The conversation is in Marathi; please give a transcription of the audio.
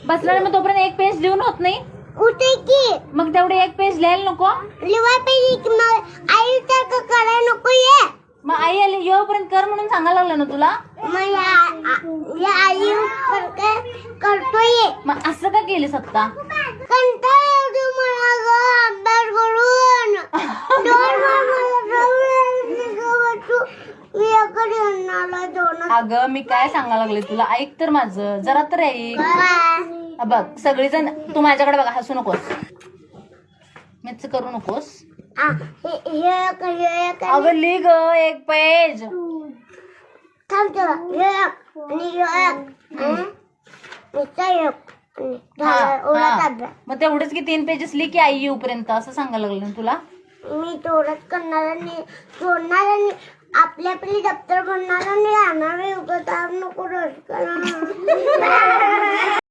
बसला मग तोपर्यंत एक पेज लिहून होत नाही उठे की मग तेवढे एक पेज लिहायला नको लिवा पाहिजे की मग आई तर करायला नको ये मग आई आली येऊपर्यंत कर म्हणून सांगायला लागलं ना तुला मग या आई करतोय मग असं का केलीस आता कंटाळा येतो मला ग अभ्यास करून मी एकडे आणणार दोन अगं मी काय सांगायला लागले तुला ऐक तर माझं जरा तर ऐक बघ सगळीजण तू माझ्याकडे बघा हसू नकोस मीच करू नकोस अगं लिह ग एक पेज थांब मग तेवढंच की 3 पेजेस लिह की आई येऊपर्यंत असं सांगायला लागलं ना तुला मी तेवढंच करणार आणि सोडणार आणि आपली आपली दप्तर बनणार आणि राहणार नको रोज